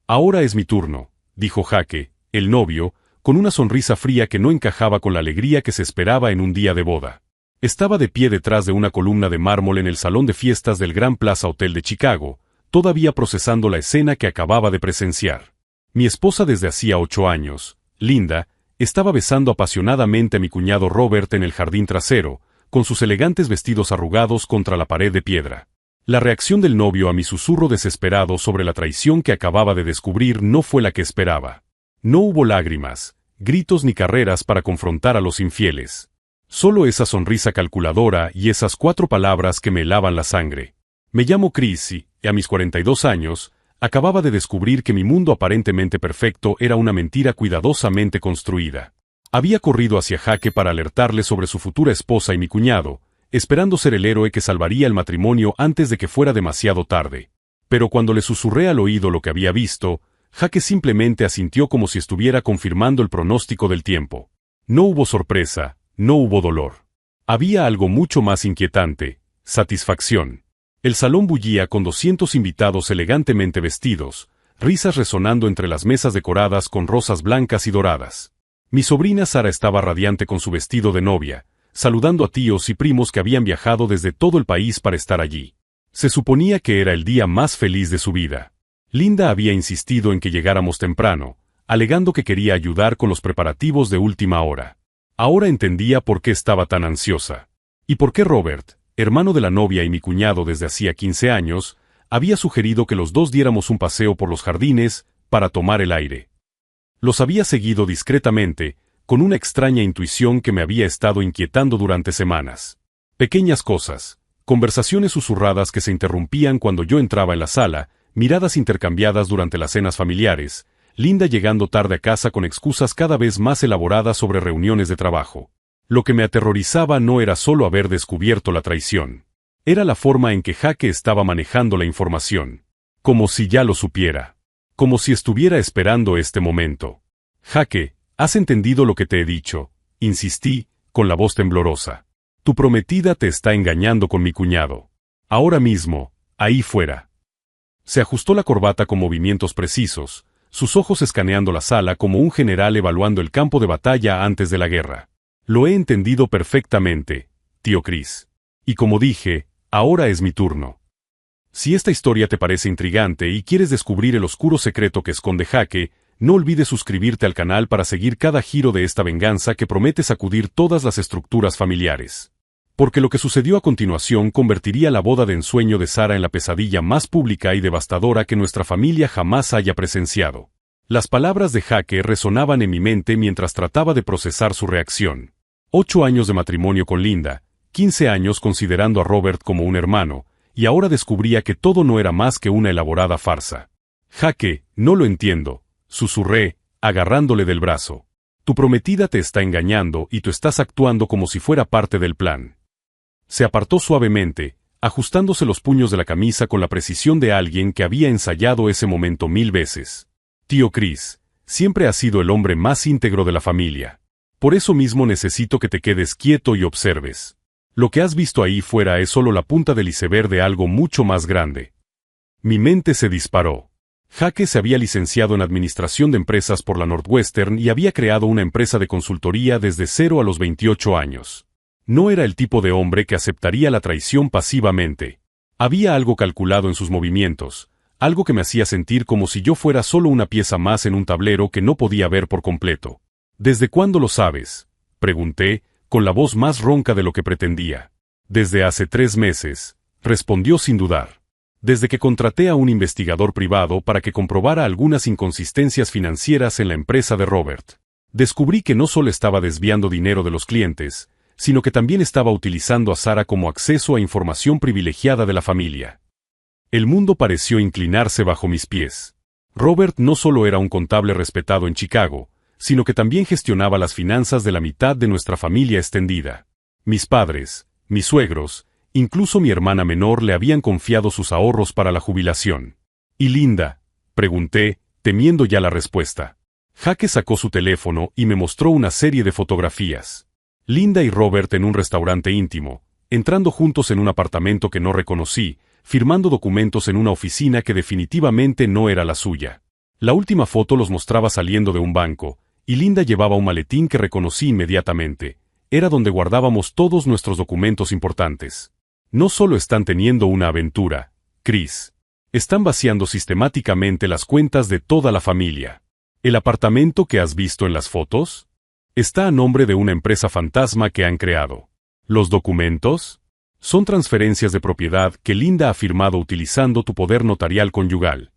Ahora es mi turno, dijo Jaque, el novio, con una sonrisa fría que no encajaba con la alegría que se esperaba en un día de boda. Estaba de pie detrás de una columna de mármol en el salón de fiestas del Gran Plaza Hotel de Chicago, todavía procesando la escena que acababa de presenciar. Mi esposa desde hacía 8 años, Linda, estaba besando apasionadamente a mi cuñado Robert en el jardín trasero, con sus elegantes vestidos arrugados contra la pared de piedra. La reacción del novio a mi susurro desesperado sobre la traición que acababa de descubrir no fue la que esperaba. No hubo lágrimas, gritos ni carreras para confrontar a los infieles. Solo esa sonrisa calculadora y esas 4 palabras que me helaban la sangre. Me llamo Chris y, a mis 42 años, acababa de descubrir que mi mundo aparentemente perfecto era una mentira cuidadosamente construida. Había corrido hacia Jaque para alertarle sobre su futura esposa y mi cuñado, esperando ser el héroe que salvaría el matrimonio antes de que fuera demasiado tarde. Pero cuando le susurré al oído lo que había visto, Jaque simplemente asintió como si estuviera confirmando el pronóstico del tiempo. No hubo sorpresa, no hubo dolor. Había algo mucho más inquietante: satisfacción. El salón bullía con 200 invitados elegantemente vestidos, risas resonando entre las mesas decoradas con rosas blancas y doradas. Mi sobrina Sara estaba radiante con su vestido de novia, saludando a tíos y primos que habían viajado desde todo el país para estar allí. Se suponía que era el día más feliz de su vida. Linda había insistido en que llegáramos temprano, alegando que quería ayudar con los preparativos de última hora. Ahora entendía por qué estaba tan ansiosa. Y por qué Robert, hermano de la novia y mi cuñado desde hacía 15 años, había sugerido que los dos diéramos un paseo por los jardines, para tomar el aire. Los había seguido discretamente, con una extraña intuición que me había estado inquietando durante semanas. Pequeñas cosas, conversaciones susurradas que se interrumpían cuando yo entraba en la sala, miradas intercambiadas durante las cenas familiares, Linda llegando tarde a casa con excusas cada vez más elaboradas sobre reuniones de trabajo. Lo que me aterrorizaba no era solo haber descubierto la traición. Era la forma en que Jaque estaba manejando la información. Como si ya lo supiera. Como si estuviera esperando este momento. Jaque, ¿has entendido lo que te he dicho?, insistí, con la voz temblorosa. Tu prometida te está engañando con mi cuñado. Ahora mismo, ahí fuera. Se ajustó la corbata con movimientos precisos, sus ojos escaneando la sala como un general evaluando el campo de batalla antes de la guerra. Lo he entendido perfectamente, tío Chris. Y como dije, ahora es mi turno. Si esta historia te parece intrigante y quieres descubrir el oscuro secreto que esconde Jaque, no olvides suscribirte al canal para seguir cada giro de esta venganza que promete sacudir todas las estructuras familiares. Porque lo que sucedió a continuación convertiría la boda de ensueño de Sara en la pesadilla más pública y devastadora que nuestra familia jamás haya presenciado. Las palabras de Jaque resonaban en mi mente mientras trataba de procesar su reacción. 8 años de matrimonio con Linda, 15 años considerando a Robert como un hermano, y ahora descubría que todo no era más que una elaborada farsa. Jaque, no lo entiendo, susurré, agarrándole del brazo. Tu prometida te está engañando y tú estás actuando como si fuera parte del plan. Se apartó suavemente, ajustándose los puños de la camisa con la precisión de alguien que había ensayado ese momento 1000 veces. Tío Chris, siempre has sido el hombre más íntegro de la familia. Por eso mismo necesito que te quedes quieto y observes. Lo que has visto ahí fuera es solo la punta del iceberg de algo mucho más grande. Mi mente se disparó. Jaque se había licenciado en Administración de Empresas por la Northwestern y había creado una empresa de consultoría desde 0 a los 28 años. No era el tipo de hombre que aceptaría la traición pasivamente. Había algo calculado en sus movimientos, algo que me hacía sentir como si yo fuera solo una pieza más en un tablero que no podía ver por completo. ¿Desde cuándo lo sabes?, pregunté, con la voz más ronca de lo que pretendía. Desde hace 3 meses, respondió sin dudar. Desde que contraté a un investigador privado para que comprobara algunas inconsistencias financieras en la empresa de Robert. Descubrí que no solo estaba desviando dinero de los clientes, sino que también estaba utilizando a Sara como acceso a información privilegiada de la familia. El mundo pareció inclinarse bajo mis pies. Robert no solo era un contable respetado en Chicago, sino que también gestionaba las finanzas de la mitad de nuestra familia extendida. Mis padres, mis suegros, incluso mi hermana menor le habían confiado sus ahorros para la jubilación. ¿Y Linda?, pregunté, temiendo ya la respuesta. Jaque sacó su teléfono y me mostró una serie de fotografías. Linda y Robert en un restaurante íntimo, entrando juntos en un apartamento que no reconocí, firmando documentos en una oficina que definitivamente no era la suya. La última foto los mostraba saliendo de un banco, y Linda llevaba un maletín que reconocí inmediatamente. Era donde guardábamos todos nuestros documentos importantes. No solo están teniendo una aventura, Chris. Están vaciando sistemáticamente las cuentas de toda la familia. ¿El apartamento que has visto en las fotos? Está a nombre de una empresa fantasma que han creado. ¿Los documentos? Son transferencias de propiedad que Linda ha firmado utilizando tu poder notarial conyugal.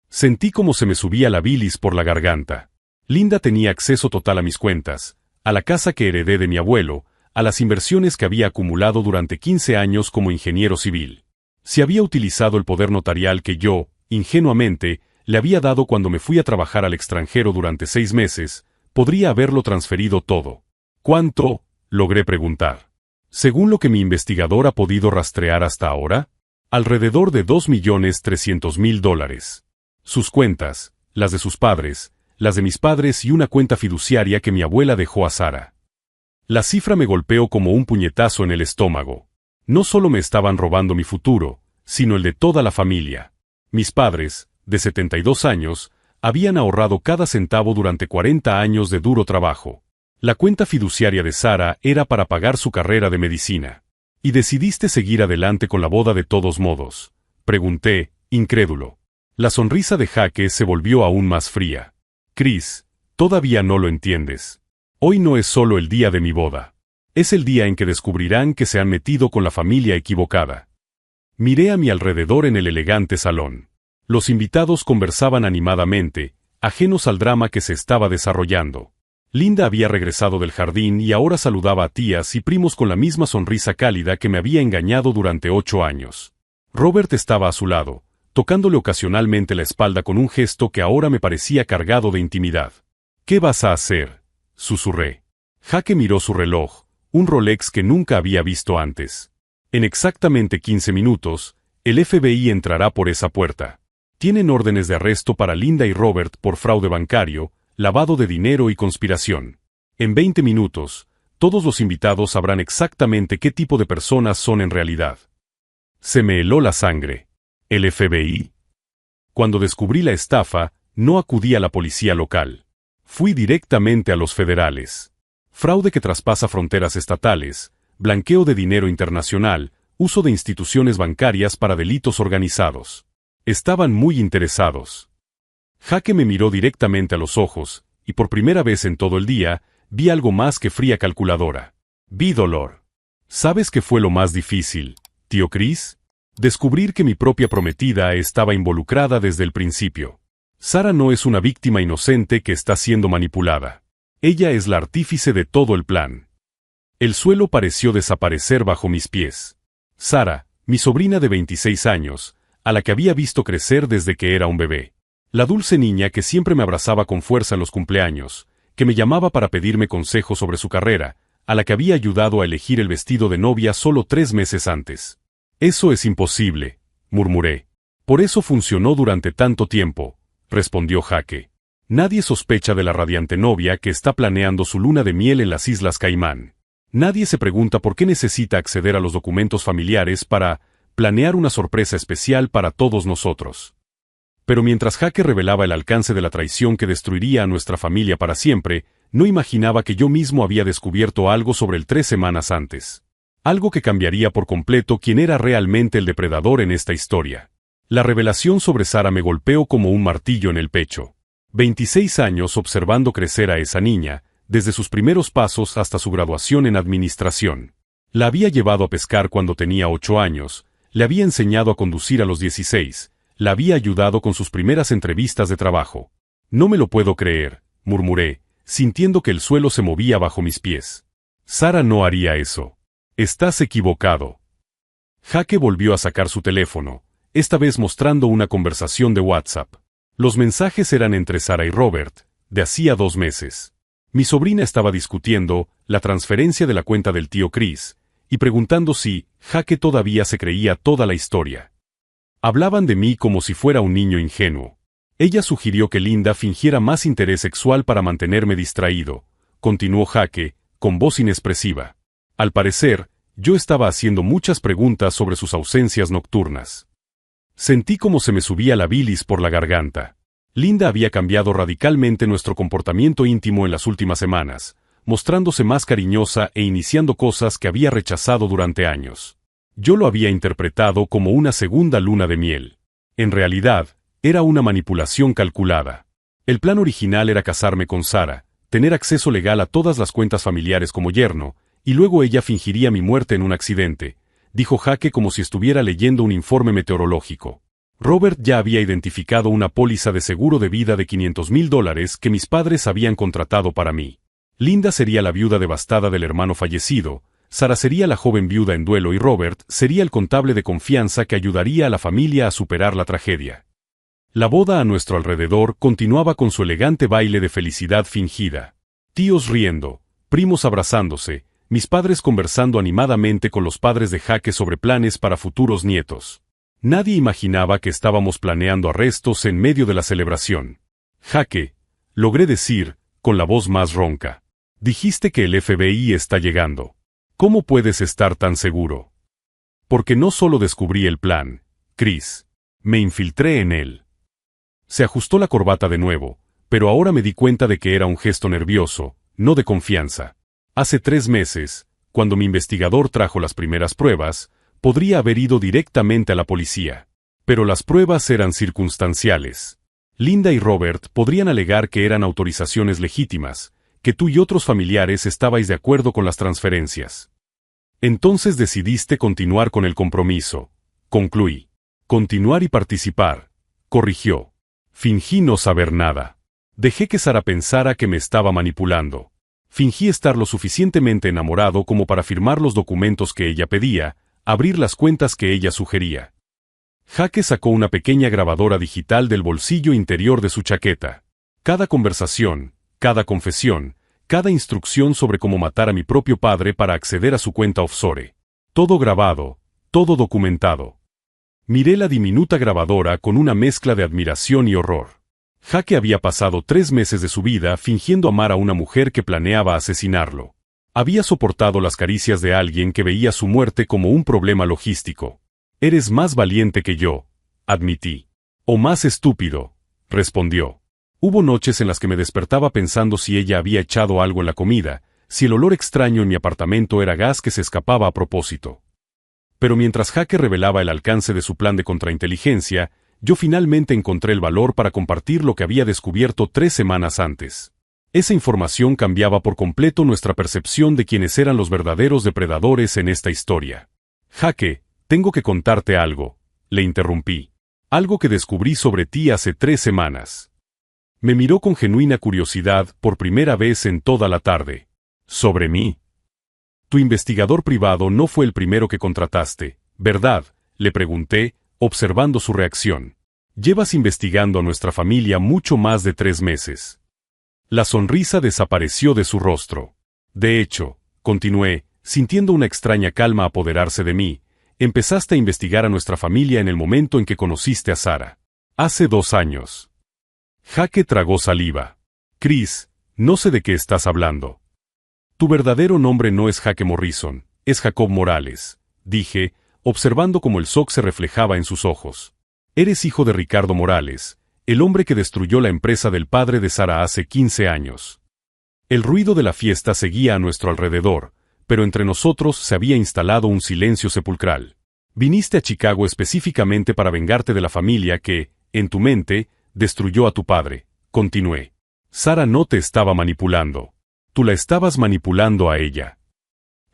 Sentí como se me subía la bilis por la garganta. Linda tenía acceso total a mis cuentas, a la casa que heredé de mi abuelo, a las inversiones que había acumulado durante 15 años como ingeniero civil. Si había utilizado el poder notarial que yo, ingenuamente, le había dado cuando me fui a trabajar al extranjero durante 6 meses, podría haberlo transferido todo. ¿Cuánto? Logré preguntar. Según lo que mi investigador ha podido rastrear hasta ahora, alrededor de $2.300.000. Sus cuentas, las de sus padres, las de mis padres y una cuenta fiduciaria que mi abuela dejó a Sara. La cifra me golpeó como un puñetazo en el estómago. No solo me estaban robando mi futuro, sino el de toda la familia. Mis padres, de 72 años, habían ahorrado cada centavo durante 40 años de duro trabajo. La cuenta fiduciaria de Sara era para pagar su carrera de medicina. ¿Y decidiste seguir adelante con la boda de todos modos?, pregunté, incrédulo. La sonrisa de Jake se volvió aún más fría. Chris, todavía no lo entiendes. Hoy no es solo el día de mi boda. Es el día en que descubrirán que se han metido con la familia equivocada. Miré a mi alrededor en el elegante salón. Los invitados conversaban animadamente, ajenos al drama que se estaba desarrollando. Linda había regresado del jardín y ahora saludaba a tías y primos con la misma sonrisa cálida que me había engañado durante 8 años. Robert estaba a su lado, tocándole ocasionalmente la espalda con un gesto que ahora me parecía cargado de intimidad. ¿Qué vas a hacer?, susurré. Jake miró su reloj, un Rolex que nunca había visto antes. En exactamente 15 minutos, el FBI entrará por esa puerta. Tienen órdenes de arresto para Linda y Robert por fraude bancario, lavado de dinero y conspiración. En 20 minutos, todos los invitados sabrán exactamente qué tipo de personas son en realidad. Se me heló la sangre. ¿El FBI? Cuando descubrí la estafa, no acudí a la policía local. Fui directamente a los federales. Fraude que traspasa fronteras estatales, blanqueo de dinero internacional, uso de instituciones bancarias para delitos organizados. Estaban muy interesados. Jake me miró directamente a los ojos, y por primera vez en todo el día, vi algo más que fría calculadora. Vi dolor. ¿Sabes qué fue lo más difícil, tío Chris? Descubrir que mi propia prometida estaba involucrada desde el principio. Sara no es una víctima inocente que está siendo manipulada. Ella es la artífice de todo el plan. El suelo pareció desaparecer bajo mis pies. Sara, mi sobrina de 26 años, a la que había visto crecer desde que era un bebé. La dulce niña que siempre me abrazaba con fuerza en los cumpleaños, que me llamaba para pedirme consejos sobre su carrera, a la que había ayudado a elegir el vestido de novia solo 3 meses antes. Eso es imposible, murmuré. Por eso funcionó durante tanto tiempo, respondió Jake. Nadie sospecha de la radiante novia que está planeando su luna de miel en las Islas Caimán. Nadie se pregunta por qué necesita acceder a los documentos familiares para planear una sorpresa especial para todos nosotros. Pero mientras Jake revelaba el alcance de la traición que destruiría a nuestra familia para siempre, no imaginaba que yo mismo había descubierto algo sobre él 3 semanas antes. Algo que cambiaría por completo quién era realmente el depredador en esta historia. La revelación sobre Sara me golpeó como un martillo en el pecho. 26 años observando crecer a esa niña, desde sus primeros pasos hasta su graduación en administración. La había llevado a pescar cuando tenía 8 años, le había enseñado a conducir a los 16, la había ayudado con sus primeras entrevistas de trabajo. No me lo puedo creer, murmuré, sintiendo que el suelo se movía bajo mis pies. Sara no haría eso. Estás equivocado. Jake volvió a sacar su teléfono, esta vez mostrando una conversación de WhatsApp. Los mensajes eran entre Sara y Robert, de hacía 2 meses. Mi sobrina estaba discutiendo la transferencia de la cuenta del tío Chris, y preguntando si Jake todavía se creía toda la historia. Hablaban de mí como si fuera un niño ingenuo. Ella sugirió que Linda fingiera más interés sexual para mantenerme distraído, continuó Jake, con voz inexpresiva. Al parecer, yo estaba haciendo muchas preguntas sobre sus ausencias nocturnas. Sentí como se me subía la bilis por la garganta. Linda había cambiado radicalmente nuestro comportamiento íntimo en las últimas semanas, mostrándose más cariñosa e iniciando cosas que había rechazado durante años. Yo lo había interpretado como una segunda luna de miel. En realidad, era una manipulación calculada. El plan original era casarme con Sara, tener acceso legal a todas las cuentas familiares como yerno, y luego ella fingiría mi muerte en un accidente, dijo Jake como si estuviera leyendo un informe meteorológico. Robert ya había identificado una póliza de seguro de vida de $500,000 que mis padres habían contratado para mí. Linda sería la viuda devastada del hermano fallecido, Sara sería la joven viuda en duelo y Robert sería el contable de confianza que ayudaría a la familia a superar la tragedia. La boda a nuestro alrededor continuaba con su elegante baile de felicidad fingida. Tíos riendo, primos abrazándose, mis padres conversando animadamente con los padres de Jake sobre planes para futuros nietos. Nadie imaginaba que estábamos planeando arrestos en medio de la celebración. Jake, logré decir, con la voz más ronca. Dijiste que el FBI está llegando. ¿Cómo puedes estar tan seguro? Porque no solo descubrí el plan, Chris. Me infiltré en él. Se ajustó la corbata de nuevo, pero ahora me di cuenta de que era un gesto nervioso, no de confianza. Hace 3 meses, cuando mi investigador trajo las primeras pruebas, podría haber ido directamente a la policía. Pero las pruebas eran circunstanciales. Linda y Robert podrían alegar que eran autorizaciones legítimas, que tú y otros familiares estabais de acuerdo con las transferencias. Entonces decidiste continuar con el compromiso. Concluí. Continuar y participar. Corrigió. Fingí no saber nada. Dejé que Sara pensara que me estaba manipulando. Fingí estar lo suficientemente enamorado como para firmar los documentos que ella pedía, abrir las cuentas que ella sugería. Jake sacó una pequeña grabadora digital del bolsillo interior de su chaqueta. Cada conversación, cada confesión, cada instrucción sobre cómo matar a mi propio padre para acceder a su cuenta offshore. Todo grabado, todo documentado. Miré la diminuta grabadora con una mezcla de admiración y horror. Jake había pasado 3 meses de su vida fingiendo amar a una mujer que planeaba asesinarlo. Había soportado las caricias de alguien que veía su muerte como un problema logístico. Eres más valiente que yo, admití. O más estúpido, respondió. Hubo noches en las que me despertaba pensando si ella había echado algo en la comida, si el olor extraño en mi apartamento era gas que se escapaba a propósito. Pero mientras Jake revelaba el alcance de su plan de contrainteligencia, yo finalmente encontré el valor para compartir lo que había descubierto 3 semanas antes. Esa información cambiaba por completo nuestra percepción de quiénes eran los verdaderos depredadores en esta historia. Jake, tengo que contarte algo, le interrumpí. Algo que descubrí sobre ti hace 3 semanas. Me miró con genuina curiosidad por primera vez en toda la tarde. ¿Sobre mí? Tu investigador privado no fue el primero que contrataste, ¿verdad?, le pregunté, observando su reacción. Llevas investigando a nuestra familia mucho más de 3 meses. La sonrisa desapareció de su rostro. De hecho, continué, sintiendo una extraña calma apoderarse de mí, empezaste a investigar a nuestra familia en el momento en que conociste a Sara. Hace 2 años. Jake tragó saliva. Chris, no sé de qué estás hablando. Tu verdadero nombre no es Jake Morrison, es Jacob Morales, dije, observando cómo el shock se reflejaba en sus ojos. Eres hijo de Ricardo Morales, el hombre que destruyó la empresa del padre de Sara hace 15 años. El ruido de la fiesta seguía a nuestro alrededor, pero entre nosotros se había instalado un silencio sepulcral. Viniste a Chicago específicamente para vengarte de la familia que, en tu mente, destruyó a tu padre, continué. Sara no te estaba manipulando. Tú la estabas manipulando a ella.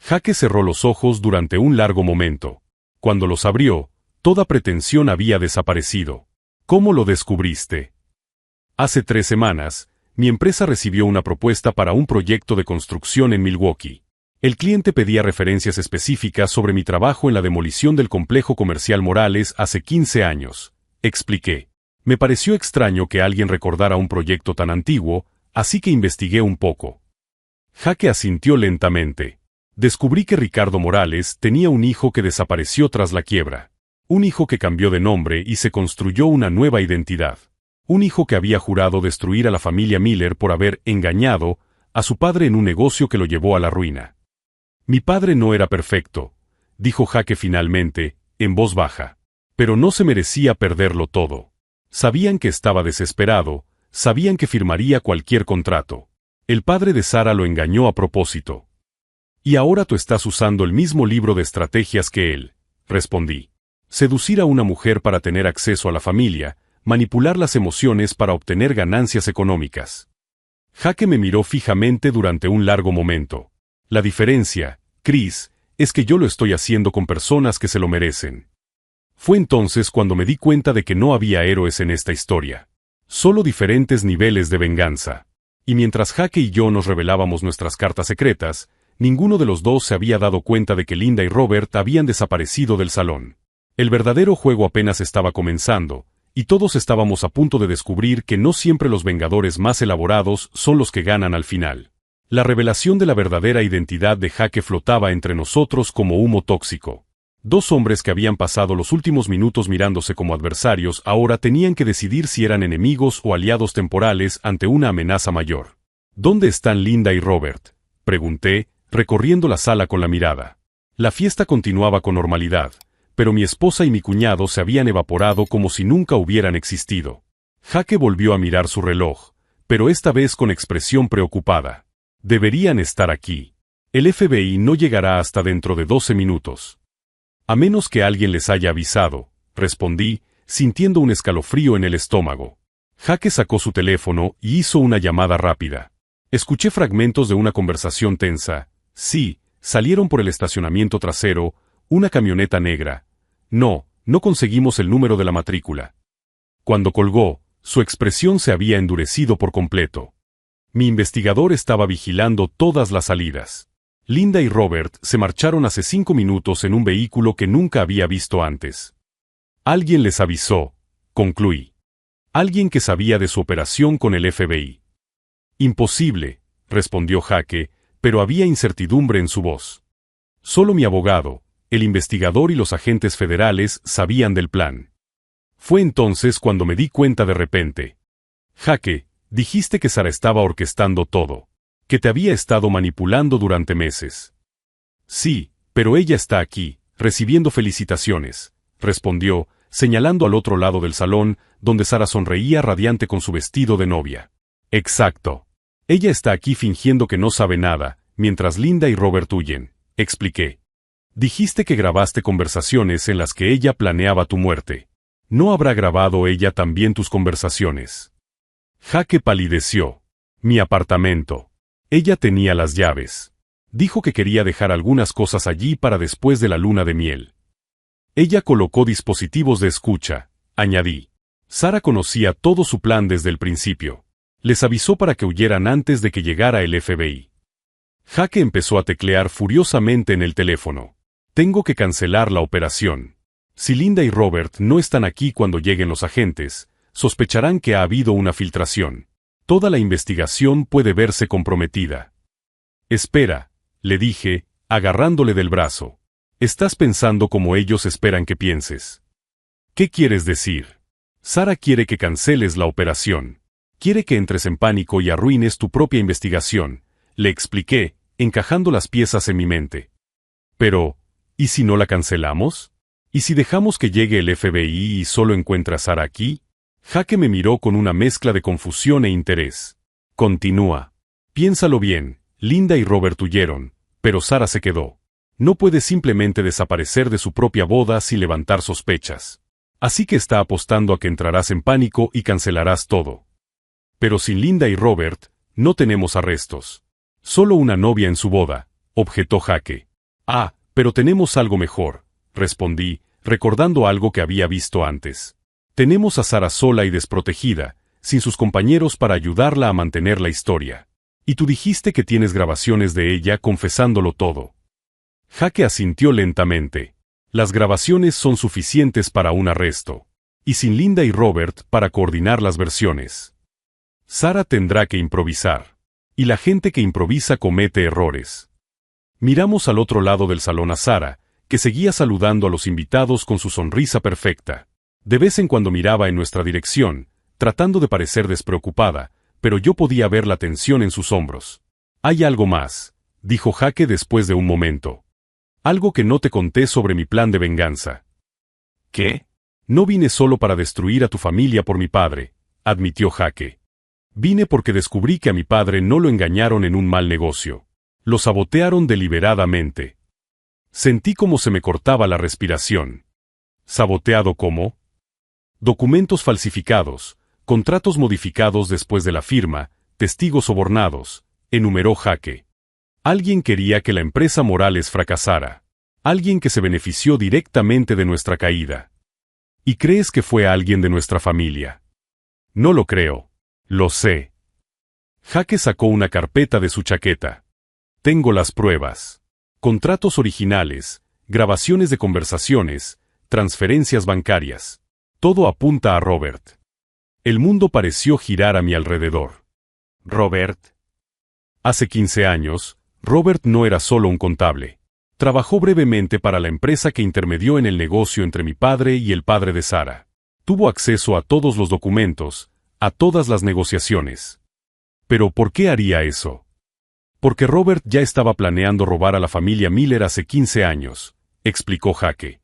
Jake cerró los ojos durante un largo momento. Cuando los abrió, toda pretensión había desaparecido. ¿Cómo lo descubriste? Hace 3 semanas, mi empresa recibió una propuesta para un proyecto de construcción en Milwaukee. El cliente pedía referencias específicas sobre mi trabajo en la demolición del complejo comercial Morales hace 15 años, expliqué. Me pareció extraño que alguien recordara un proyecto tan antiguo, así que investigué un poco. Jake asintió lentamente. Descubrí que Ricardo Morales tenía un hijo que desapareció tras la quiebra. Un hijo que cambió de nombre y se construyó una nueva identidad. Un hijo que había jurado destruir a la familia Miller por haber engañado a su padre en un negocio que lo llevó a la ruina. Mi padre no era perfecto, dijo Jake finalmente, en voz baja. Pero no se merecía perderlo todo. Sabían que estaba desesperado, sabían que firmaría cualquier contrato. El padre de Sara lo engañó a propósito. Y ahora tú estás usando el mismo libro de estrategias que él, respondí. Seducir a una mujer para tener acceso a la familia, manipular las emociones para obtener ganancias económicas. Jake me miró fijamente durante un largo momento. La diferencia, Chris, es que yo lo estoy haciendo con personas que se lo merecen. Fue entonces cuando me di cuenta de que no había héroes en esta historia. Solo diferentes niveles de venganza. Y mientras Jake y yo nos revelábamos nuestras cartas secretas, ninguno de los dos se había dado cuenta de que Linda y Robert habían desaparecido del salón. El verdadero juego apenas estaba comenzando, y todos estábamos a punto de descubrir que no siempre los vengadores más elaborados son los que ganan al final. La revelación de la verdadera identidad de Jake flotaba entre nosotros como humo tóxico. Dos hombres que habían pasado los últimos minutos mirándose como adversarios ahora tenían que decidir si eran enemigos o aliados temporales ante una amenaza mayor. ¿Dónde están Linda y Robert?, pregunté, recorriendo la sala con la mirada. La fiesta continuaba con normalidad, pero mi esposa y mi cuñado se habían evaporado como si nunca hubieran existido. Jake volvió a mirar su reloj, pero esta vez con expresión preocupada. Deberían estar aquí. El FBI no llegará hasta dentro de 12 minutos. A menos que alguien les haya avisado, respondí, sintiendo un escalofrío en el estómago. Jake sacó su teléfono y hizo una llamada rápida. Escuché fragmentos de una conversación tensa. Sí, salieron por el estacionamiento trasero, una camioneta negra. No conseguimos el número de la matrícula. Cuando colgó, su expresión se había endurecido por completo. Mi investigador estaba vigilando todas las salidas. Linda y Robert se marcharon hace 5 minutos en un vehículo que nunca había visto antes. Alguien les avisó, concluí. Alguien que sabía de su operación con el FBI. Imposible, respondió Jake, pero había incertidumbre en su voz. Solo mi abogado, el investigador y los agentes federales sabían del plan. Fue entonces cuando me di cuenta de repente. Jake, dijiste que Sara estaba orquestando todo. Que te había estado manipulando durante meses. Sí, pero ella está aquí, recibiendo felicitaciones, respondió, señalando al otro lado del salón, donde Sara sonreía radiante con su vestido de novia. Exacto. Ella está aquí fingiendo que no sabe nada, mientras Linda y Robert huyen, expliqué. Dijiste que grabaste conversaciones en las que ella planeaba tu muerte. ¿No habrá grabado ella también tus conversaciones? Jake palideció. Mi apartamento. Ella tenía las llaves. Dijo que quería dejar algunas cosas allí para después de la luna de miel. Ella colocó dispositivos de escucha, añadí. Sara conocía todo su plan desde el principio. Les avisó para que huyeran antes de que llegara el FBI. Jake empezó a teclear furiosamente en el teléfono. Tengo que cancelar la operación. Si Linda y Robert no están aquí cuando lleguen los agentes, sospecharán que ha habido una filtración. Toda la investigación puede verse comprometida. Espera, le dije, agarrándole del brazo. Estás pensando como ellos esperan que pienses. ¿Qué quieres decir? Sara quiere que canceles la operación. Quiere que entres en pánico y arruines tu propia investigación, le expliqué, encajando las piezas en mi mente. Pero, ¿y si no la cancelamos? ¿Y si dejamos que llegue el FBI y solo encuentra a Sara aquí? Jake me miró con una mezcla de confusión e interés. Continúa. Piénsalo bien, Linda y Robert huyeron, pero Sara se quedó. No puede simplemente desaparecer de su propia boda sin levantar sospechas. Así que está apostando a que entrarás en pánico y cancelarás todo. Pero sin Linda y Robert, no tenemos arrestos. Solo una novia en su boda, objetó Jake. Ah, pero tenemos algo mejor, respondí, recordando algo que había visto antes. Tenemos a Sara sola y desprotegida, sin sus compañeros para ayudarla a mantener la historia. Y tú dijiste que tienes grabaciones de ella confesándolo todo. Jake asintió lentamente. Las grabaciones son suficientes para un arresto. Y sin Linda y Robert para coordinar las versiones. Sara tendrá que improvisar. Y la gente que improvisa comete errores. Miramos al otro lado del salón a Sara, que seguía saludando a los invitados con su sonrisa perfecta. De vez en cuando miraba en nuestra dirección, tratando de parecer despreocupada, pero yo podía ver la tensión en sus hombros. Hay algo más, dijo Jake después de un momento. Algo que no te conté sobre mi plan de venganza. ¿Qué? No vine solo para destruir a tu familia por mi padre, admitió Jaque. Vine porque descubrí que a mi padre no lo engañaron en un mal negocio. Lo sabotearon deliberadamente. Sentí como se me cortaba la respiración. ¿Saboteado cómo? Documentos falsificados, contratos modificados después de la firma, testigos sobornados, enumeró Jaque. Alguien quería que la empresa Morales fracasara. Alguien que se benefició directamente de nuestra caída. ¿Y crees que fue alguien de nuestra familia? No lo creo. Lo sé. Jaque sacó una carpeta de su chaqueta. Tengo las pruebas. Contratos originales, grabaciones de conversaciones, transferencias bancarias. Todo apunta a Robert. El mundo pareció girar a mi alrededor. ¿Robert? Hace 15 años, Robert no era solo un contable. Trabajó brevemente para la empresa que intermedió en el negocio entre mi padre y el padre de Sara. Tuvo acceso a todos los documentos, a todas las negociaciones. ¿Pero por qué haría eso? Porque Robert ya estaba planeando robar a la familia Miller hace 15 años, explicó Jaque.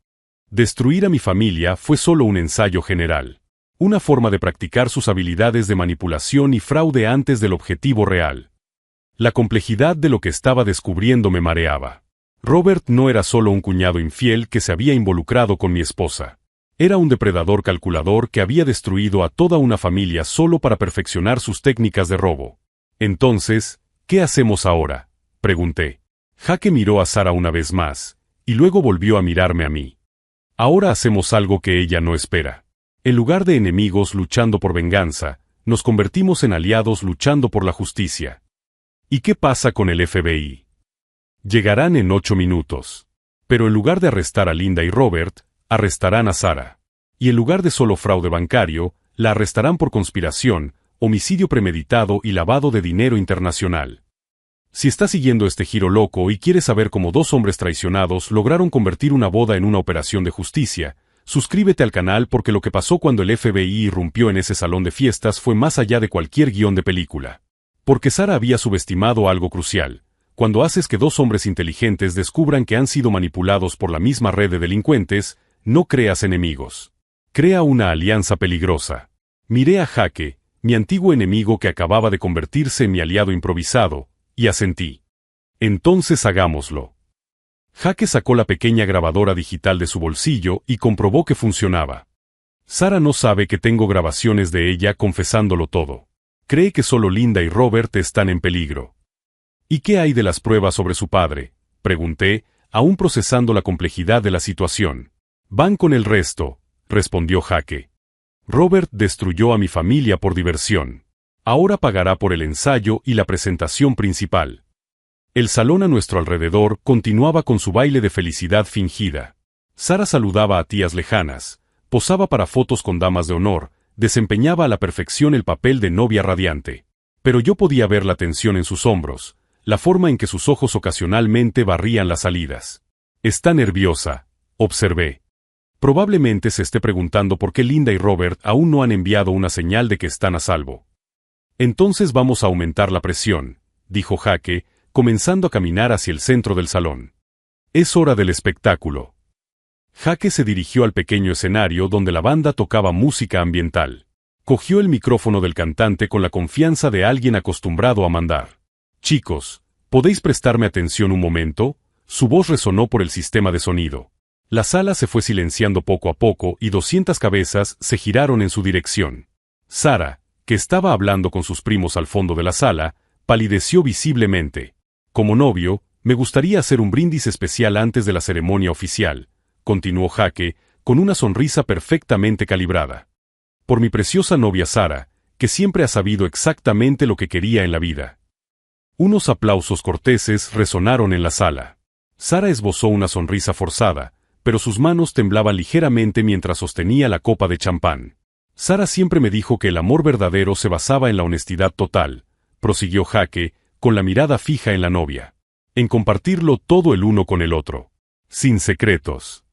Destruir a mi familia fue solo un ensayo general. Una forma de practicar sus habilidades de manipulación y fraude antes del objetivo real. La complejidad de lo que estaba descubriendo me mareaba. Robert no era solo un cuñado infiel que se había involucrado con mi esposa. Era un depredador calculador que había destruido a toda una familia solo para perfeccionar sus técnicas de robo. Entonces, ¿qué hacemos ahora?, pregunté. Jaque miró a Sara una vez más, y luego volvió a mirarme a mí. Ahora hacemos algo que ella no espera. En lugar de enemigos luchando por venganza, nos convertimos en aliados luchando por la justicia. ¿Y qué pasa con el FBI? Llegarán en 8 minutos. Pero en lugar de arrestar a Linda y Robert, arrestarán a Sara. Y en lugar de solo fraude bancario, la arrestarán por conspiración, homicidio premeditado y lavado de dinero internacional. Si estás siguiendo este giro loco y quieres saber cómo 2 hombres traicionados lograron convertir una boda en una operación de justicia, suscríbete al canal porque lo que pasó cuando el FBI irrumpió en ese salón de fiestas fue más allá de cualquier guión de película. Porque Sara había subestimado algo crucial. Cuando haces que 2 hombres inteligentes descubran que han sido manipulados por la misma red de delincuentes, no creas enemigos. Crea una alianza peligrosa. Miré a Jaque, mi antiguo enemigo que acababa de convertirse en mi aliado improvisado, y asentí. Entonces hagámoslo. Jaque sacó la pequeña grabadora digital de su bolsillo y comprobó que funcionaba. Sara no sabe que tengo grabaciones de ella confesándolo todo. Cree que solo Linda y Robert están en peligro. ¿Y qué hay de las pruebas sobre su padre?, pregunté, aún procesando la complejidad de la situación. Van con el resto, respondió Jaque. Robert destruyó a mi familia por diversión. Ahora pagará por el ensayo y la presentación principal. El salón a nuestro alrededor continuaba con su baile de felicidad fingida. Sara saludaba a tías lejanas, posaba para fotos con damas de honor, desempeñaba a la perfección el papel de novia radiante. Pero yo podía ver la tensión en sus hombros, la forma en que sus ojos ocasionalmente barrían las salidas. Está nerviosa, observé. Probablemente se esté preguntando por qué Linda y Robert aún no han enviado una señal de que están a salvo. Entonces vamos a aumentar la presión, dijo Jaque, comenzando a caminar hacia el centro del salón. Es hora del espectáculo. Jaque se dirigió al pequeño escenario donde la banda tocaba música ambiental. Cogió el micrófono del cantante con la confianza de alguien acostumbrado a mandar. Chicos, ¿podéis prestarme atención un momento? Su voz resonó por el sistema de sonido. La sala se fue silenciando poco a poco y 200 cabezas se giraron en su dirección. Sara, que estaba hablando con sus primos al fondo de la sala, palideció visiblemente. Como novio, me gustaría hacer un brindis especial antes de la ceremonia oficial, continuó Jaque, con una sonrisa perfectamente calibrada. Por mi preciosa novia Sara, que siempre ha sabido exactamente lo que quería en la vida. Unos aplausos corteses resonaron en la sala. Sara esbozó una sonrisa forzada, pero sus manos temblaban ligeramente mientras sostenía la copa de champán. Sara siempre me dijo que el amor verdadero se basaba en la honestidad total, prosiguió Jaque, con la mirada fija en la novia. En compartirlo todo el uno con el otro. Sin secretos.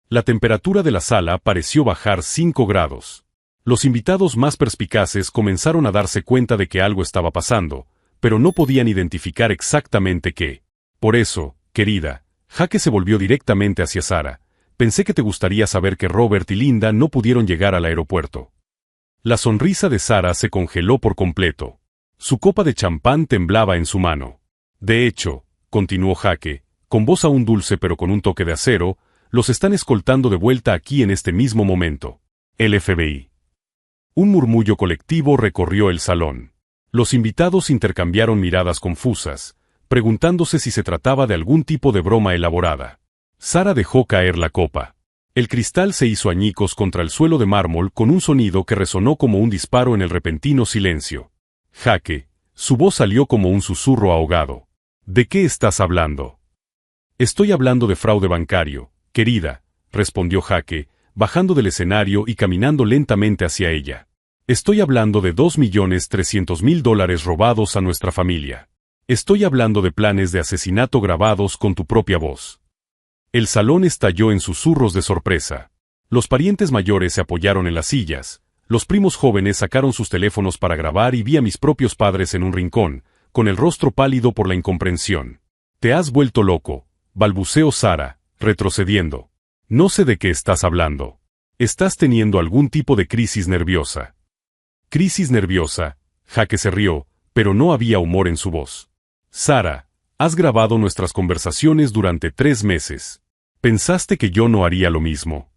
La temperatura de la sala pareció bajar 5 grados. Los invitados más perspicaces comenzaron a darse cuenta de que algo estaba pasando, pero no podían identificar exactamente qué. Por eso, querida, Jaque se volvió directamente hacia Sara. pensé que te gustaría saber que Robert y Linda no pudieron llegar al aeropuerto. La sonrisa de Sara se congeló por completo. Su copa de champán temblaba en su mano. De hecho, continuó Jake, con voz aún dulce pero con un toque de acero, los están escoltando de vuelta aquí en este mismo momento. El FBI. Un murmullo colectivo recorrió el salón. Los invitados intercambiaron miradas confusas, preguntándose si se trataba de algún tipo de broma elaborada. Sara dejó caer la copa. El cristal se hizo añicos contra el suelo de mármol con un sonido que resonó como un disparo en el repentino silencio. Jake, su voz salió como un susurro ahogado. ¿De qué estás hablando? Estoy hablando de fraude bancario, querida, respondió Jake, bajando del escenario y caminando lentamente hacia ella. Estoy hablando de $2.300.000 robados a nuestra familia. Estoy hablando de planes de asesinato grabados con tu propia voz. El salón estalló en susurros de sorpresa. Los parientes mayores se apoyaron en las sillas, los primos jóvenes sacaron sus teléfonos para grabar y vi a mis propios padres en un rincón, con el rostro pálido por la incomprensión. Te has vuelto loco, balbuceó Sara, retrocediendo. No sé de qué estás hablando. Estás teniendo algún tipo de crisis nerviosa. Crisis nerviosa, Jake se rió, pero no había humor en su voz. Sara, has grabado nuestras conversaciones durante 3 meses. ¿Pensaste que yo no haría lo mismo?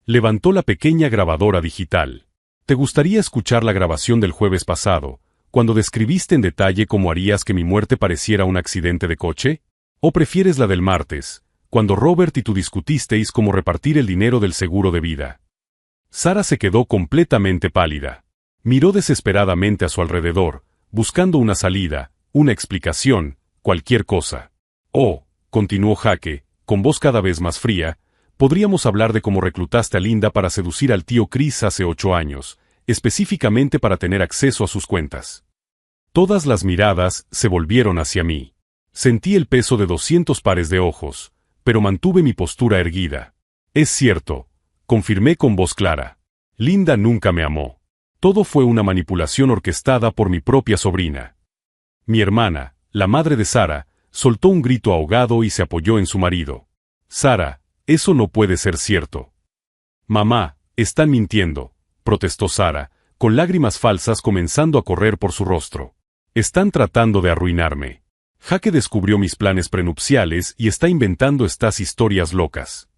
Levantó la pequeña grabadora digital. ¿Te gustaría escuchar la grabación del jueves pasado, cuando describiste en detalle cómo harías que mi muerte pareciera un accidente de coche? ¿O prefieres la del martes, cuando Robert y tú discutisteis cómo repartir el dinero del seguro de vida? Sara se quedó completamente pálida. Miró desesperadamente a su alrededor, buscando una salida, una explicación, cualquier cosa. Oh, continuó Jake, con voz cada vez más fría, podríamos hablar de cómo reclutaste a Linda para seducir al tío Chris hace 8 años, específicamente para tener acceso a sus cuentas. Todas las miradas se volvieron hacia mí. Sentí el peso de 200 pares de ojos, pero mantuve mi postura erguida. Es cierto, confirmé con voz clara. Linda nunca me amó. Todo fue una manipulación orquestada por mi propia sobrina. Mi hermana, la madre de Sara, soltó un grito ahogado y se apoyó en su marido. Sara, eso no puede ser cierto. Mamá, están mintiendo, protestó Sara, con lágrimas falsas comenzando a correr por su rostro. Están tratando de arruinarme. Jake descubrió mis planes prenupciales y está inventando estas historias locas.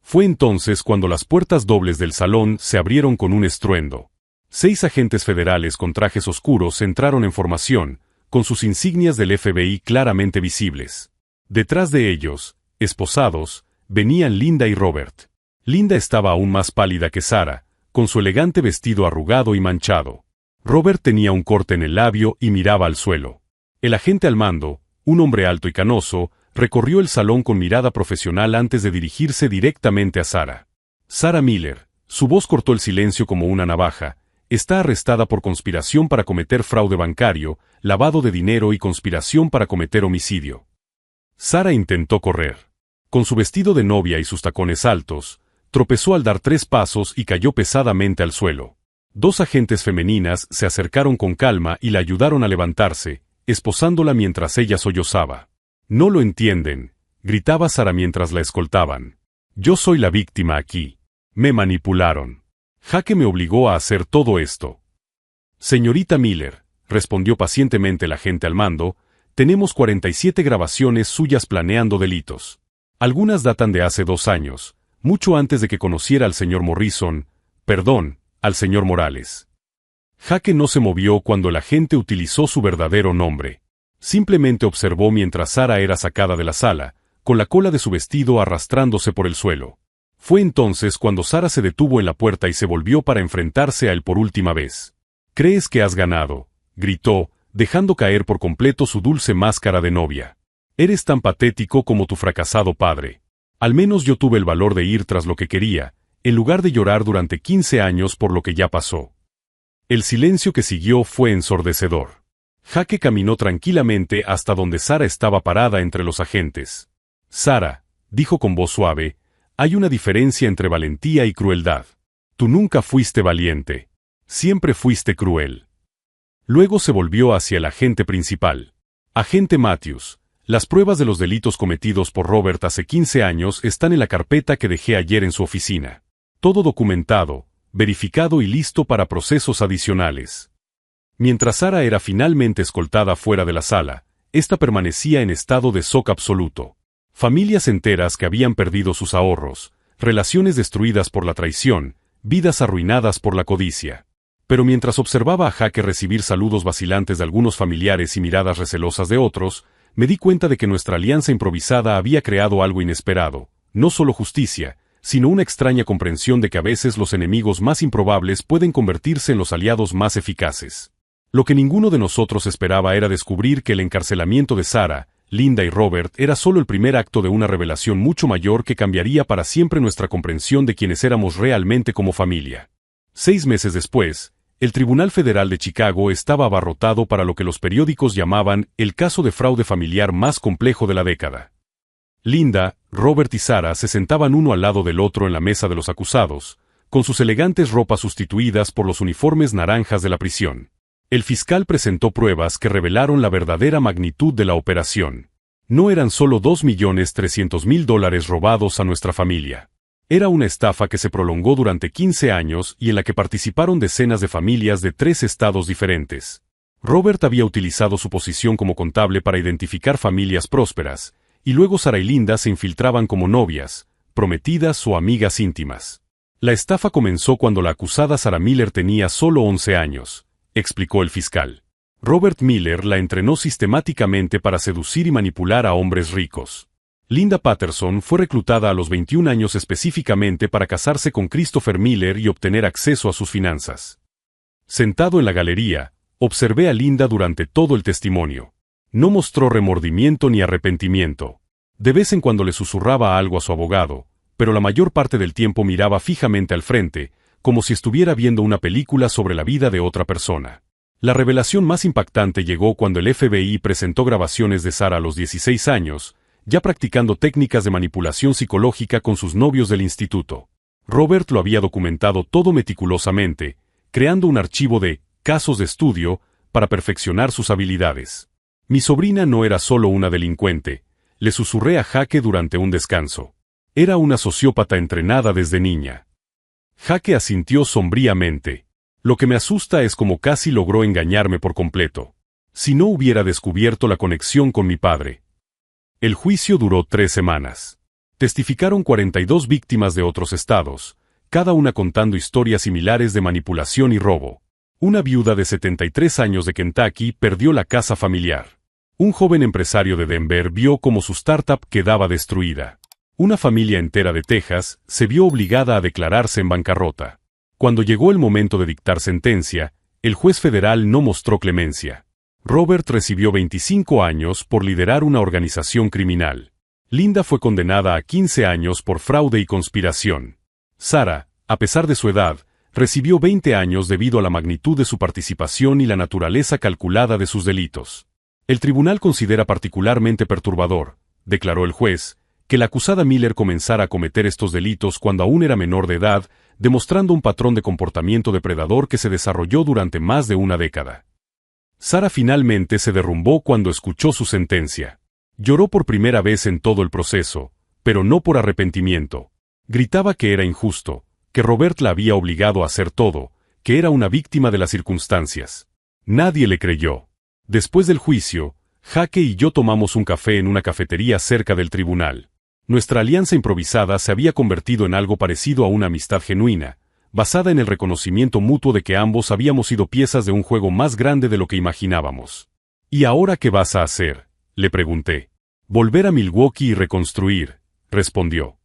Fue entonces cuando las puertas dobles del salón se abrieron con un estruendo. 6 agentes federales con trajes oscuros entraron en formación, con sus insignias del FBI claramente visibles. Detrás de ellos, esposados, venían Linda y Robert. Linda estaba aún más pálida que Sara, con su elegante vestido arrugado y manchado. Robert tenía un corte en el labio y miraba al suelo. El agente al mando, un hombre alto y canoso, recorrió el salón con mirada profesional antes de dirigirse directamente a Sara. Sara Miller, su voz cortó el silencio como una navaja, está arrestada por conspiración para cometer fraude bancario, lavado de dinero y conspiración para cometer homicidio. Sara intentó correr. Con su vestido de novia y sus tacones altos, tropezó al dar 3 pasos y cayó pesadamente al suelo. 2 agentes femeninas se acercaron con calma y la ayudaron a levantarse, esposándola mientras ella sollozaba. No lo entienden, gritaba Sara mientras la escoltaban. Yo soy la víctima aquí. Me manipularon. Jake me obligó a hacer todo esto. Señorita Miller, respondió pacientemente el agente al mando, tenemos 47 grabaciones suyas planeando delitos. Algunas datan de hace 2 años, mucho antes de que conociera al señor Morrison, al señor Morales. Jake no se movió cuando el agente utilizó su verdadero nombre. Simplemente observó mientras Sara era sacada de la sala, con la cola de su vestido arrastrándose por el suelo. Fue entonces cuando Sara se detuvo en la puerta y se volvió para enfrentarse a él por última vez. «¿Crees que has ganado?», gritó, dejando caer por completo su dulce máscara de novia. «Eres tan patético como tu fracasado padre. Al menos yo tuve el valor de ir tras lo que quería, en lugar de llorar durante 15 años por lo que ya pasó». El silencio que siguió fue ensordecedor. Jake caminó tranquilamente hasta donde Sara estaba parada entre los agentes. «Sara», dijo con voz suave, «hay una diferencia entre valentía y crueldad. Tú nunca fuiste valiente. Siempre fuiste cruel». Luego se volvió hacia el agente principal. «Agente Matthews, Las pruebas de los delitos cometidos por Robert hace 15 años están en la carpeta que dejé ayer en su oficina. Todo documentado, verificado y listo para procesos adicionales. Mientras Sara era finalmente escoltada fuera de la sala, ésta permanecía en estado de shock absoluto. Familias enteras que habían perdido sus ahorros, relaciones destruidas por la traición, vidas arruinadas por la codicia. Pero mientras observaba a Jake recibir saludos vacilantes de algunos familiares y miradas recelosas de otros, me di cuenta de que nuestra alianza improvisada había creado algo inesperado, no solo justicia, sino una extraña comprensión de que a veces los enemigos más improbables pueden convertirse en los aliados más eficaces. Lo que ninguno de nosotros esperaba era descubrir que el encarcelamiento de Sara, Linda y Robert era solo el primer acto de una revelación mucho mayor que cambiaría para siempre nuestra comprensión de quienes éramos realmente como familia. 6 meses después, el Tribunal Federal de Chicago estaba abarrotado para lo que los periódicos llamaban el caso de fraude familiar más complejo de la década. Linda, Robert y Sara se sentaban uno al lado del otro en la mesa de los acusados, con sus elegantes ropas sustituidas por los uniformes naranjas de la prisión. El fiscal presentó pruebas que revelaron la verdadera magnitud de la operación. No eran solo $2.300.000 robados a nuestra familia. Era una estafa que se prolongó durante 15 años y en la que participaron decenas de familias de 3 estados diferentes. Robert había utilizado su posición como contable para identificar familias prósperas, y luego Sara y Linda se infiltraban como novias, prometidas o amigas íntimas. La estafa comenzó cuando la acusada Sarah Miller tenía solo 11 años, explicó el fiscal. Robert Miller la entrenó sistemáticamente para seducir y manipular a hombres ricos. Linda Patterson fue reclutada a los 21 años específicamente para casarse con Christopher Miller y obtener acceso a sus finanzas. Sentado en la galería, observé a Linda durante todo el testimonio. No mostró remordimiento ni arrepentimiento. De vez en cuando le susurraba algo a su abogado, pero la mayor parte del tiempo miraba fijamente al frente, como si estuviera viendo una película sobre la vida de otra persona. La revelación más impactante llegó cuando el FBI presentó grabaciones de Sara a los 16 años, ya practicando técnicas de manipulación psicológica con sus novios del instituto. Robert lo había documentado todo meticulosamente, creando un archivo de casos de estudio para perfeccionar sus habilidades. Mi sobrina no era solo una delincuente, le susurré a Jake durante un descanso. Era una sociópata entrenada desde niña. Jake asintió sombríamente. Lo que me asusta es cómo casi logró engañarme por completo. Si no hubiera descubierto la conexión con mi padre. El juicio duró 3 semanas. Testificaron 42 víctimas de otros estados, cada una contando historias similares de manipulación y robo. Una viuda de 73 años de Kentucky perdió la casa familiar. Un joven empresario de Denver vio cómo su startup quedaba destruida. Una familia entera de Texas se vio obligada a declararse en bancarrota. Cuando llegó el momento de dictar sentencia, el juez federal no mostró clemencia. Robert recibió 25 años por liderar una organización criminal. Linda fue condenada a 15 años por fraude y conspiración. Sara, a pesar de su edad, recibió 20 años debido a la magnitud de su participación y la naturaleza calculada de sus delitos. El tribunal considera particularmente perturbador, declaró el juez, que la acusada Miller comenzara a cometer estos delitos cuando aún era menor de edad, demostrando un patrón de comportamiento depredador que se desarrolló durante más de una década. Sara finalmente se derrumbó cuando escuchó su sentencia. Lloró por primera vez en todo el proceso, pero no por arrepentimiento. Gritaba que era injusto, que Robert la había obligado a hacer todo, que era una víctima de las circunstancias. Nadie le creyó. Después del juicio, Jake y yo tomamos un café en una cafetería cerca del tribunal. Nuestra alianza improvisada se había convertido en algo parecido a una amistad genuina, basada en el reconocimiento mutuo de que ambos habíamos sido piezas de un juego más grande de lo que imaginábamos. ¿Y ahora qué vas a hacer?, le pregunté. Volver a Milwaukee y reconstruir, respondió.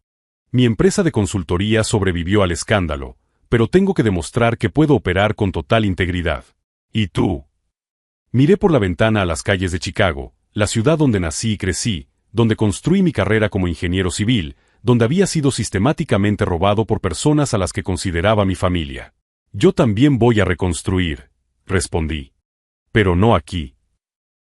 Mi empresa de consultoría sobrevivió al escándalo, pero tengo que demostrar que puedo operar con total integridad. ¿Y tú? Miré por la ventana a las calles de Chicago, la ciudad donde nací y crecí, donde construí mi carrera como ingeniero civil, donde había sido sistemáticamente robado por personas a las que consideraba mi familia. Yo también voy a reconstruir, respondí. Pero no aquí.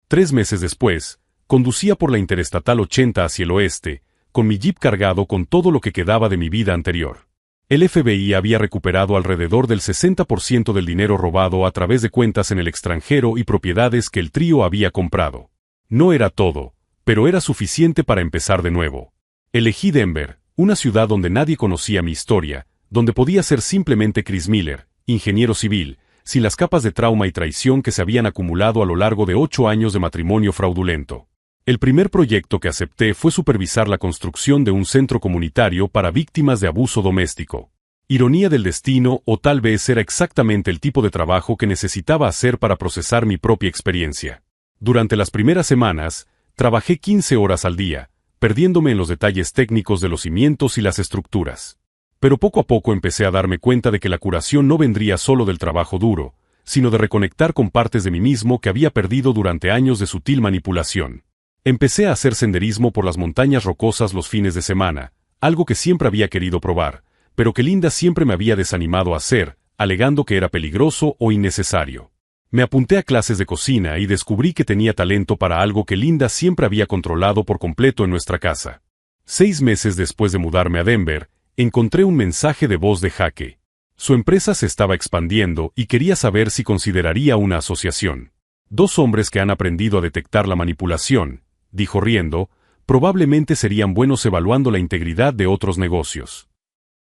3 meses después, conducía por la Interestatal 80 hacia el oeste, con mi jeep cargado con todo lo que quedaba de mi vida anterior. El FBI había recuperado alrededor del 60% del dinero robado a través de cuentas en el extranjero y propiedades que el trío había comprado. No era todo, pero era suficiente para empezar de nuevo. Elegí Denver, una ciudad donde nadie conocía mi historia, donde podía ser simplemente Chris Miller, ingeniero civil, sin las capas de trauma y traición que se habían acumulado a lo largo de 8 años de matrimonio fraudulento. El primer proyecto que acepté fue supervisar la construcción de un centro comunitario para víctimas de abuso doméstico. Ironía del destino, o tal vez era exactamente el tipo de trabajo que necesitaba hacer para procesar mi propia experiencia. Durante las primeras semanas, trabajé 15 horas al día, perdiéndome en los detalles técnicos de los cimientos y las estructuras. Pero poco a poco empecé a darme cuenta de que la curación no vendría solo del trabajo duro, sino de reconectar con partes de mí mismo que había perdido durante años de sutil manipulación. Empecé a hacer senderismo por las montañas rocosas los fines de semana, algo que siempre había querido probar, pero que Linda siempre me había desanimado a hacer, alegando que era peligroso o innecesario. Me apunté a clases de cocina y descubrí que tenía talento para algo que Linda siempre había controlado por completo en nuestra casa. 6 meses después de mudarme a Denver, encontré un mensaje de voz de Jake. Su empresa se estaba expandiendo y quería saber si consideraría una asociación. 2 hombres que han aprendido a detectar la manipulación, dijo riendo, probablemente serían buenos evaluando la integridad de otros negocios.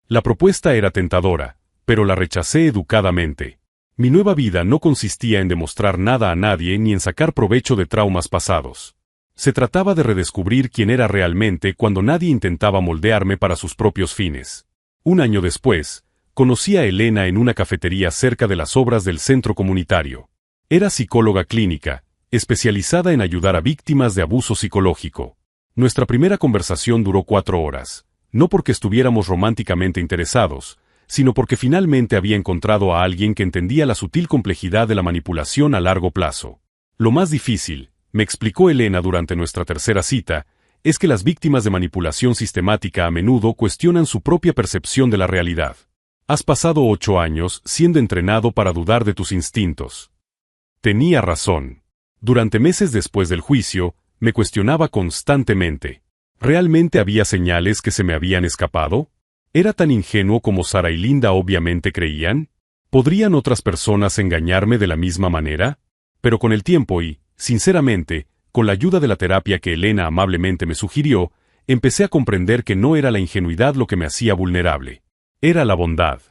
La propuesta era tentadora, pero la rechacé educadamente. Mi nueva vida no consistía en demostrar nada a nadie ni en sacar provecho de traumas pasados. Se trataba de redescubrir quién era realmente cuando nadie intentaba moldearme para sus propios fines. 1 año después, conocí a Elena en una cafetería cerca de las obras del centro comunitario. Era psicóloga clínica, especializada en ayudar a víctimas de abuso psicológico. Nuestra primera conversación duró 4 horas, no porque estuviéramos románticamente interesados, sino porque finalmente había encontrado a alguien que entendía la sutil complejidad de la manipulación a largo plazo. Lo más difícil, me explicó Elena durante nuestra tercera cita, es que las víctimas de manipulación sistemática a menudo cuestionan su propia percepción de la realidad. Has pasado 8 años siendo entrenado para dudar de tus instintos. Tenía razón. Durante meses después del juicio, me cuestionaba constantemente. ¿Realmente había señales que se me habían escapado? ¿Era tan ingenuo como Sara y Linda obviamente creían? ¿Podrían otras personas engañarme de la misma manera? Pero con el tiempo y, sinceramente, con la ayuda de la terapia que Elena amablemente me sugirió, empecé a comprender que no era la ingenuidad lo que me hacía vulnerable. Era la bondad.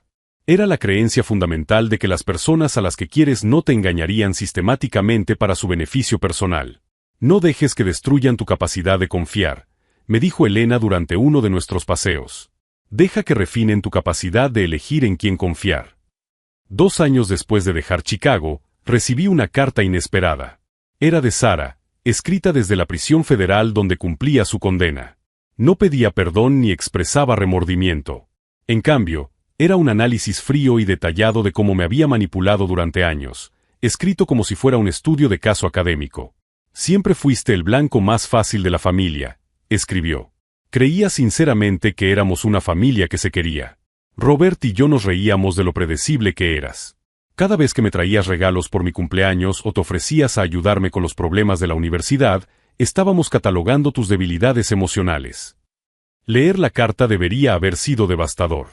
Era la creencia fundamental de que las personas a las que quieres no te engañarían sistemáticamente para su beneficio personal. No dejes que destruyan tu capacidad de confiar, me dijo Elena durante uno de nuestros paseos. Deja que refinen tu capacidad de elegir en quién confiar. 2 años después de dejar Chicago, recibí una carta inesperada. Era de Sara, escrita desde la prisión federal donde cumplía su condena. No pedía perdón ni expresaba remordimiento. En cambio, era un análisis frío y detallado de cómo me había manipulado durante años, escrito como si fuera un estudio de caso académico. Siempre fuiste el blanco más fácil de la familia, escribió. Creía sinceramente que éramos una familia que se quería. Robert y yo nos reíamos de lo predecible que eras. Cada vez que me traías regalos por mi cumpleaños o te ofrecías a ayudarme con los problemas de la universidad, estábamos catalogando tus debilidades emocionales. Leer la carta debería haber sido devastador.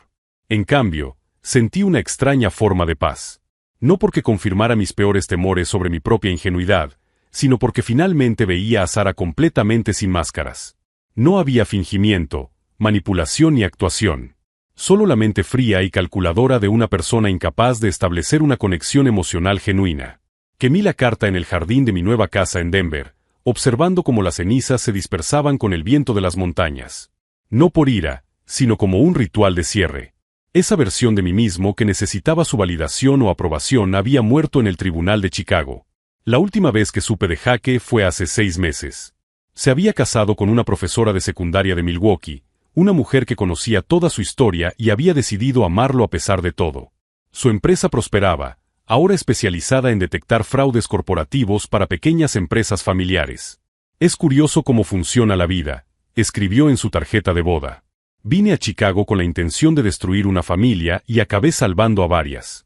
En cambio, sentí una extraña forma de paz. No porque confirmara mis peores temores sobre mi propia ingenuidad, sino porque finalmente veía a Sara completamente sin máscaras. No había fingimiento, manipulación ni actuación. Solo la mente fría y calculadora de una persona incapaz de establecer una conexión emocional genuina. Quemé la carta en el jardín de mi nueva casa en Denver, observando cómo las cenizas se dispersaban con el viento de las montañas. No por ira, sino como un ritual de cierre. Esa versión de mí mismo que necesitaba su validación o aprobación había muerto en el tribunal de Chicago. La última vez que supe de Jake fue hace 6 meses. Se había casado con una profesora de secundaria de Milwaukee, una mujer que conocía toda su historia y había decidido amarlo a pesar de todo. Su empresa prosperaba, ahora especializada en detectar fraudes corporativos para pequeñas empresas familiares. Es curioso cómo funciona la vida, escribió en su tarjeta de boda. Vine a Chicago con la intención de destruir una familia y acabé salvando a varias.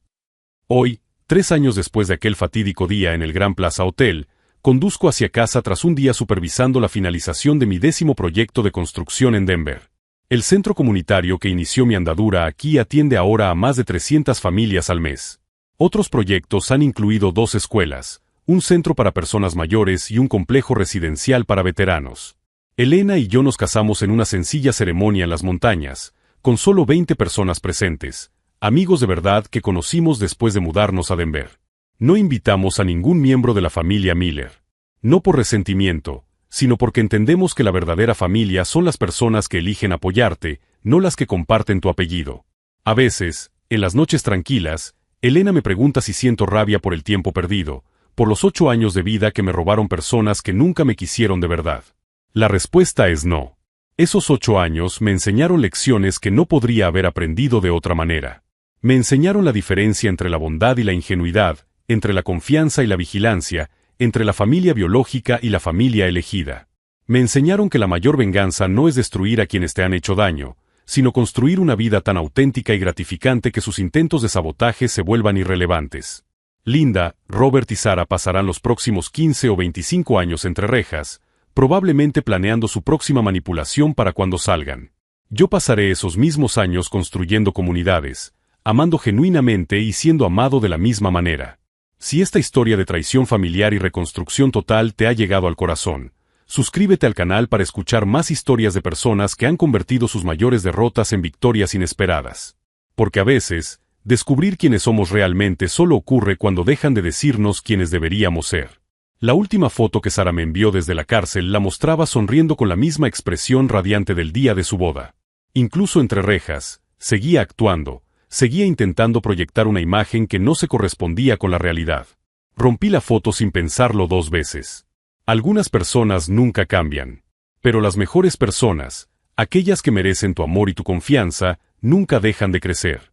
Hoy, 3 años después de aquel fatídico día en el Grand Plaza Hotel, conduzco hacia casa tras un día supervisando la finalización de mi 10º proyecto de construcción en Denver. El centro comunitario que inició mi andadura aquí atiende ahora a más de 300 familias al mes. Otros proyectos han incluido 2 escuelas, un centro para personas mayores y un complejo residencial para veteranos. Elena y yo nos casamos en una sencilla ceremonia en las montañas, con solo 20 personas presentes, amigos de verdad que conocimos después de mudarnos a Denver. No invitamos a ningún miembro de la familia Miller. No por resentimiento, sino porque entendemos que la verdadera familia son las personas que eligen apoyarte, no las que comparten tu apellido. A veces, en las noches tranquilas, Elena me pregunta si siento rabia por el tiempo perdido, por los 8 años de vida que me robaron personas que nunca me quisieron de verdad. La respuesta es no. Esos 8 años me enseñaron lecciones que no podría haber aprendido de otra manera. Me enseñaron la diferencia entre la bondad y la ingenuidad, entre la confianza y la vigilancia, entre la familia biológica y la familia elegida. Me enseñaron que la mayor venganza no es destruir a quienes te han hecho daño, sino construir una vida tan auténtica y gratificante que sus intentos de sabotaje se vuelvan irrelevantes. Linda, Robert y Sara pasarán los próximos 15 o 25 años entre rejas, probablemente planeando su próxima manipulación para cuando salgan. Yo pasaré esos mismos años construyendo comunidades, amando genuinamente y siendo amado de la misma manera. Si esta historia de traición familiar y reconstrucción total te ha llegado al corazón, suscríbete al canal para escuchar más historias de personas que han convertido sus mayores derrotas en victorias inesperadas. Porque a veces, descubrir quiénes somos realmente solo ocurre cuando dejan de decirnos quiénes deberíamos ser. La última foto que Sara me envió desde la cárcel la mostraba sonriendo con la misma expresión radiante del día de su boda. Incluso entre rejas, seguía actuando. Seguía intentando proyectar una imagen que no se correspondía con la realidad. Rompí la foto sin pensarlo 2 veces. Algunas personas nunca cambian. Pero las mejores personas, aquellas que merecen tu amor y tu confianza, nunca dejan de crecer.